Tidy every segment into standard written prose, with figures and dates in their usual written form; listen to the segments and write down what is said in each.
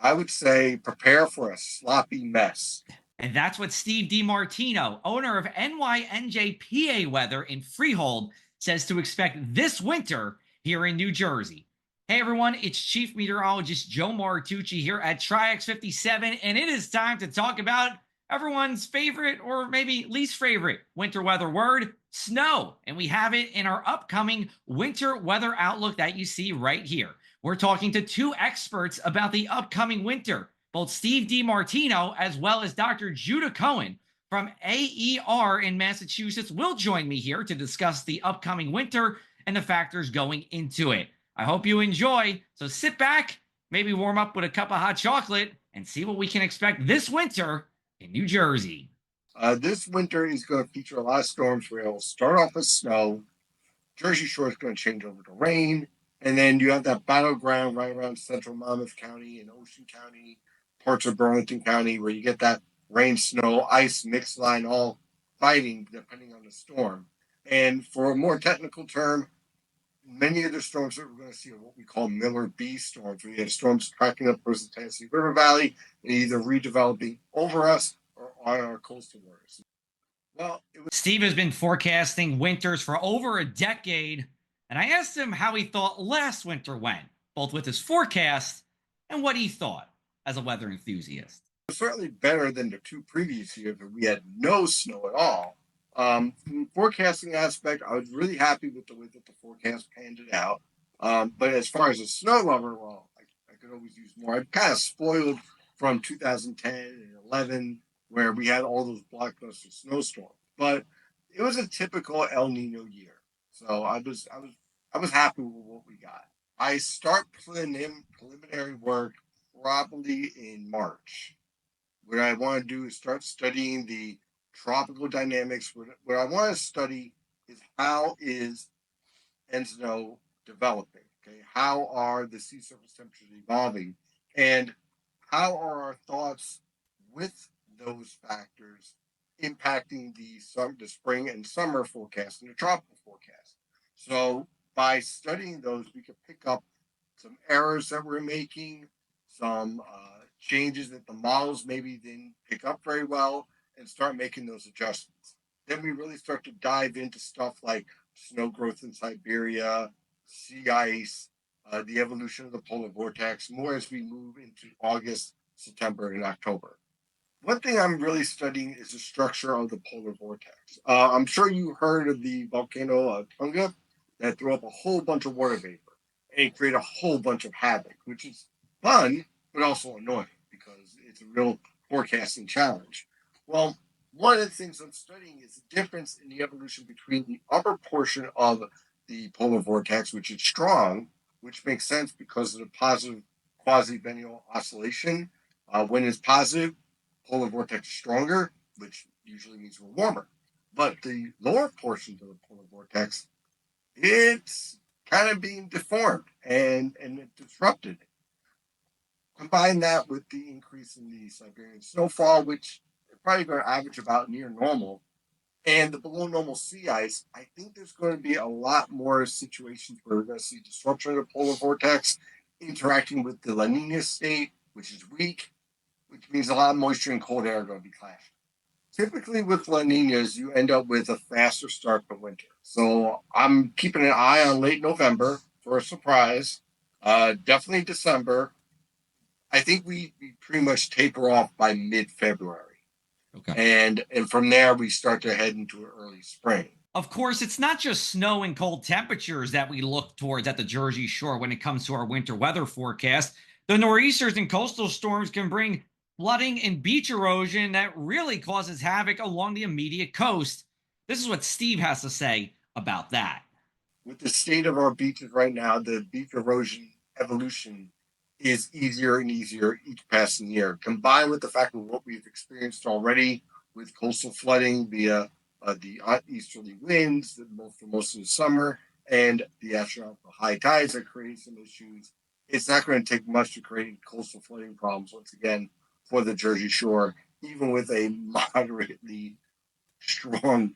I would say prepare for a sloppy mess. And that's what Steve DiMartino, owner of NYNJPA Weather in Freehold, says to expect this winter here in New Jersey. Hey everyone, it's Chief Meteorologist Joe Martucci here at Tri-X 57, and it is time to talk about everyone's favorite or maybe least favorite winter weather word, snow. And we have it in our upcoming winter weather outlook that you see right here. We're talking to two experts about the upcoming winter, both Steve DiMartino as well as Dr. Judah Cohen from AER in Massachusetts will join me here to discuss the upcoming winter and the factors going into it. I hope you enjoy. So sit back, maybe warm up with a cup of hot chocolate, and see what we can expect this winter in New Jersey. This winter is going to feature a lot of storms where it'll start off with snow. Jersey Shore is going to change over to rain. And then you have that battleground right around central Monmouth County and Ocean County, parts of Burlington County, where you get that rain, snow, ice mixed line all fighting depending on the storm. And for a more technical term, many of the storms that we're going to see are what we call Miller B storms, where you have storms tracking up towards the Tennessee River Valley and either redeveloping over us or on our coastal waters. Well, Steve has been forecasting winters for over a decade, and I asked him how he thought last winter went, both with his forecast and what he thought as a weather enthusiast. It was certainly better than the two previous years where we had no snow at all. From the forecasting aspect, I was really happy with the way that the forecast panned it out. But as far as a snow lover, well, I could always use more. I'm kind of spoiled from 2010 and 11, where we had all those blockbuster snowstorms. But it was a typical El Nino year, so I was happy with what we got. I start preliminary work probably in March. What I want to do is start studying the tropical dynamics. What I want to study is how is Ensno developing? Okay, how are the sea surface temperatures evolving, and how are our thoughts with those factors impacting the spring and summer forecast and the tropical forecast? So by studying those, we can pick up some errors that we're making, some changes that the models maybe didn't pick up very well, and start making those adjustments. Then we really start to dive into stuff like snow growth in Siberia, sea ice, the evolution of the polar vortex, more as we move into August, September, and October. One thing I'm really studying is the structure of the polar vortex. I'm sure you heard of the volcano Tunga that threw up a whole bunch of water vapor and create a whole bunch of havoc, which is fun, but also annoying because it's a real forecasting challenge. Well, one of the things I'm studying is the difference in the evolution between the upper portion of the polar vortex, which is strong, which makes sense because of the positive quasi biennial oscillation. When it's positive, polar vortex is stronger, which usually means we're warmer. But the lower portions of the polar vortex, it's kind of being deformed and disrupted. Combine that with the increase in the Siberian snowfall, which is probably going to average about near normal, and the below normal sea ice, I think there's going to be a lot more situations where we're going to see disruption of the polar vortex interacting with the La Nina state, which is weak, which means a lot of moisture and cold air are going to be clashing. Typically with La Ninas, you end up with a faster start to winter. So I'm keeping an eye on late November for a surprise. Definitely December. I think we pretty much taper off by mid-February. Okay. And from there, we start to head into an early spring. Of course, it's not just snow and cold temperatures that we look towards at the Jersey Shore when it comes to our winter weather forecast. The nor'easters and coastal storms can bring flooding and beach erosion that really causes havoc along the immediate coast. This is what Steve has to say about that. With the state of our beaches right now, the beach erosion evolution is easier and easier each passing year, combined with the fact of what we've experienced already with coastal flooding via the easterly winds for most of the summer and the astronomical high tides that create some issues. It's not going to take much to create coastal flooding problems once again for the Jersey Shore, even with a moderately strong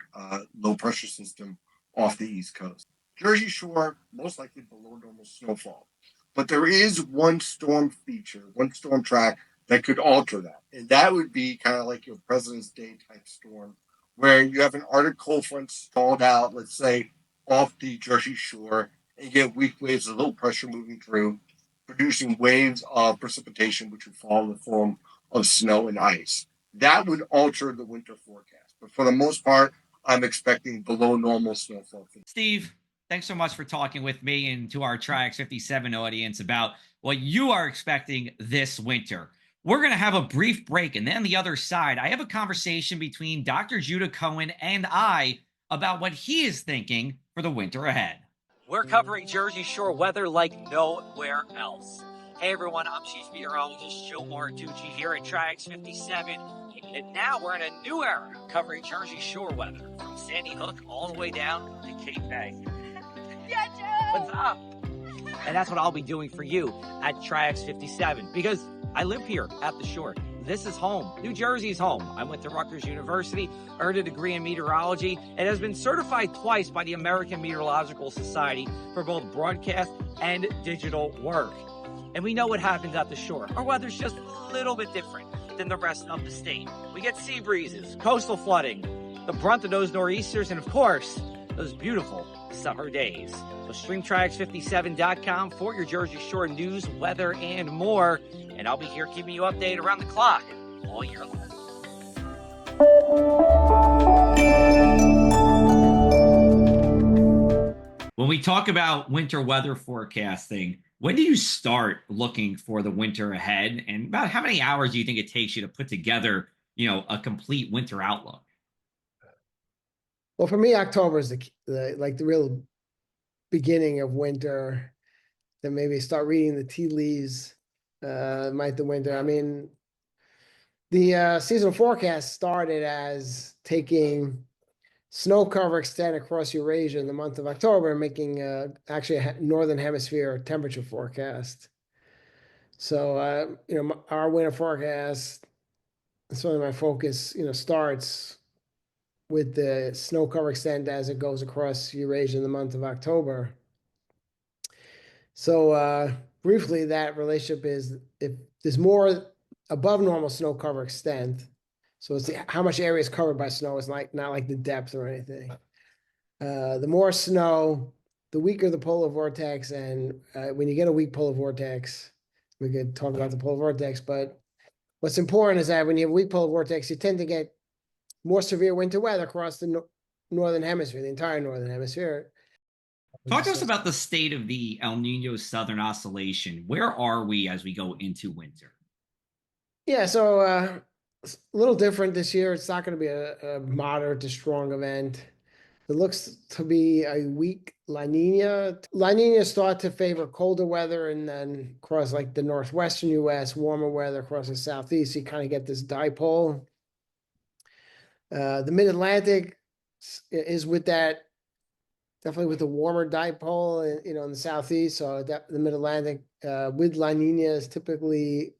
low pressure system off the East Coast. Jersey Shore, most likely below normal snowfall. But there is one storm feature, one storm track that could alter that. And that would be kind of like your President's Day type storm, where you have an Arctic cold front stalled out, let's say, off the Jersey Shore, and you get weak waves of low pressure moving through, producing waves of precipitation, which would fall in the form of snow and ice. That would alter the winter forecast. But for the most part, I'm expecting below normal snowfall. Steve, thanks so much for talking with me and to our Triax 57 audience about what you are expecting this winter. We're going to have a brief break, and then on the other side, I have a conversation between Dr. Judah Cohen and I about what he is thinking for the winter ahead. We're covering Jersey Shore weather like nowhere else. Hey everyone, I'm Chief Meteorologist Joe Martucci here at Triax 57, and now we're in a new era covering Jersey Shore weather from Sandy Hook all the way down to Cape May. Yeah, Joe! What's up? And that's what I'll be doing for you at Triax 57 because I live here at the shore. This is home. New Jersey's home. I went to Rutgers University, earned a degree in meteorology, and has been certified twice by the American Meteorological Society for both broadcast and digital work. And we know what happens at the shore. Our weather's just a little bit different than the rest of the state. We get sea breezes, coastal flooding, the brunt of those nor'easters, and of course, those beautiful summer days. So stream Triax57.com for your Jersey Shore news, weather, and more. And I'll be here keeping you updated around the clock all year long. When we talk about winter weather forecasting, when do you start looking for the winter ahead? And about how many hours do you think it takes you to put together, a complete winter outlook? Well, for me, October is the real beginning of winter. Then maybe start reading the tea leaves, might the winter. I mean, the seasonal forecast started as taking snow cover extent across Eurasia in the month of October and making actually a northern hemisphere temperature forecast. So, our winter forecast, sort of my focus, starts with the snow cover extent as it goes across Eurasia in the month of October. So briefly, that relationship is if there's more above normal snow cover extent, so it's how much area is covered by snow. It's not like the depth or anything. The more snow, the weaker the polar vortex. And when you get a weak polar vortex, we could talk about the polar vortex. But what's important is that when you have a weak polar vortex, you tend to get more severe winter weather across the northern hemisphere, the entire northern hemisphere. Talk to us about the state of the El Nino Southern Oscillation. Where are we as we go into winter? Yeah, so it's a little different this year. It's not going to be a moderate to strong event. It looks to be a weak La Nina. La Nina start to favor colder weather and then across like the northwestern U.S., warmer weather across the southeast. You kind of get this dipole. The mid-Atlantic is with that, definitely with the warmer dipole, in the southeast. So the mid-Atlantic with La Nina is typically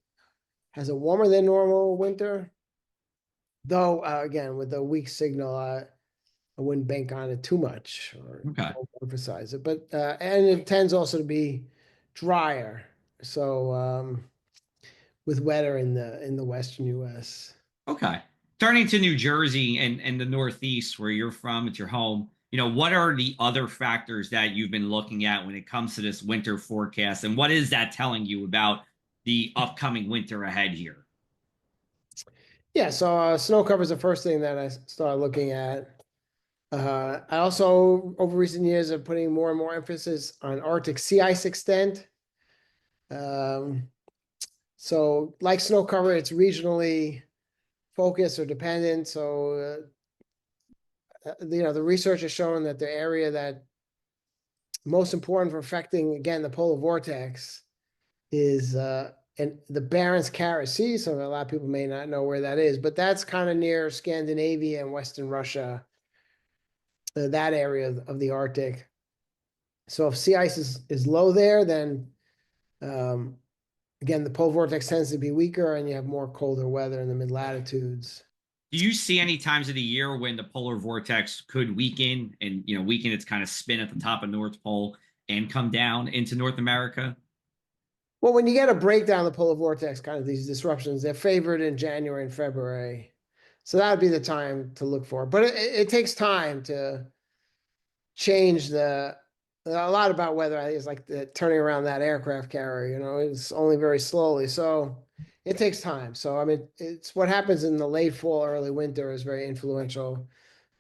has a warmer than normal winter. Though, again, with the weak signal, I wouldn't bank on it too much or emphasize it. But and it tends also to be drier. So with wetter in the western U.S. Okay. Turning to New Jersey and the Northeast, where you're from, it's your home. What are the other factors that you've been looking at when it comes to this winter forecast? And what is that telling you about the upcoming winter ahead here? Yeah, so snow cover is the first thing that I started looking at. I also, over recent years, are putting more and more emphasis on Arctic sea ice extent. So like snow cover, it's regionally focused or dependent. So, the research has shown that the area that most important for affecting, again, the polar vortex is and the Barents Kara Sea. So a lot of people may not know where that is, but that's kind of near Scandinavia and Western Russia, that area of the Arctic. So if sea ice is low there, then again, the polar vortex tends to be weaker and you have more colder weather in the mid latitudes. Do you see any times of the year when the polar vortex could weaken and, weaken its kind of spin at the top of North Pole and come down into North America? Well, when you get a breakdown of the polar vortex, kind of these disruptions, they're favored in January and February. So that would be the time to look for. But it takes time to change a lot about weather is like turning around that aircraft carrier, it's only very slowly. So it takes time. So, I mean, it's what happens in the late fall, early winter is very influential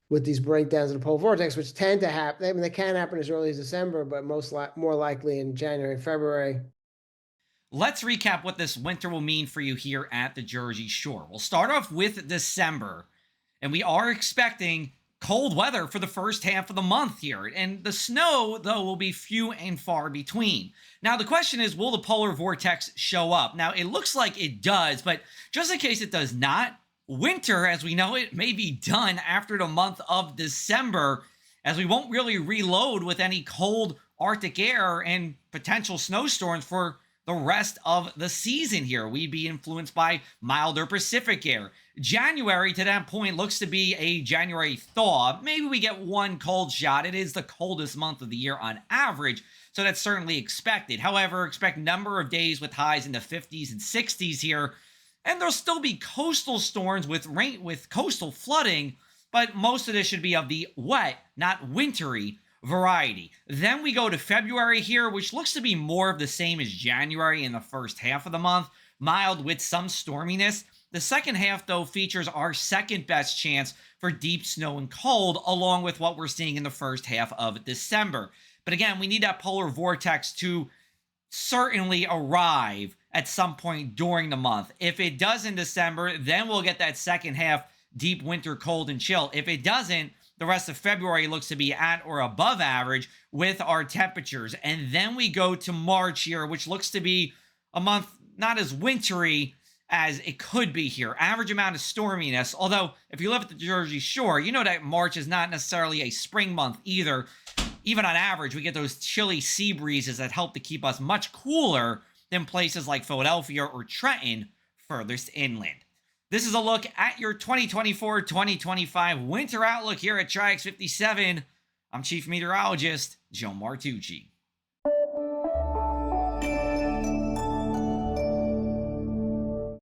with these breakdowns of the polar vortex, which tend to happen. I mean, they can happen as early as December, but more likely in January and February. Let's recap what this winter will mean for you here at the Jersey Shore. We'll start off with December, and we are expecting cold weather for the first half of the month here. And the snow, though, will be few and far between. Now, the question is, will the polar vortex show up? Now, it looks like it does, but just in case it does not, winter, as we know it, may be done after the month of December, as we won't really reload with any cold Arctic air and potential snowstorms for the rest of the season here. We'd be influenced by milder Pacific air. January, to that point, looks to be a January thaw. Maybe we get one cold shot. It is the coldest month of the year on average, so that's certainly expected. However, expect number of days with highs in the 50s and 60s here, and there'll still be coastal storms with rain, with coastal flooding, but most of this should be of the wet, not wintry variety. Then we go to February here, which looks to be more of the same as January in the first half of the month, mild with some storminess. The second half, though, features our second best chance for deep snow and cold, along with what we're seeing in the first half of December. But again, we need that polar vortex to certainly arrive at some point during the month. If it does in December, then we'll get that second half deep winter cold and chill. If it doesn't, the rest of February looks to be at or above average with our temperatures. And then we go to March here, which looks to be a month not as wintry as it could be here. Average amount of storminess. Although, if you live at the Jersey Shore, you know that March is not necessarily a spring month either. Even on average, we get those chilly sea breezes that help to keep us much cooler than places like Philadelphia or Trenton furthest inland. This is a look at your 2024-2025 winter outlook here at Triax 57. I'm Chief Meteorologist Joe Martucci.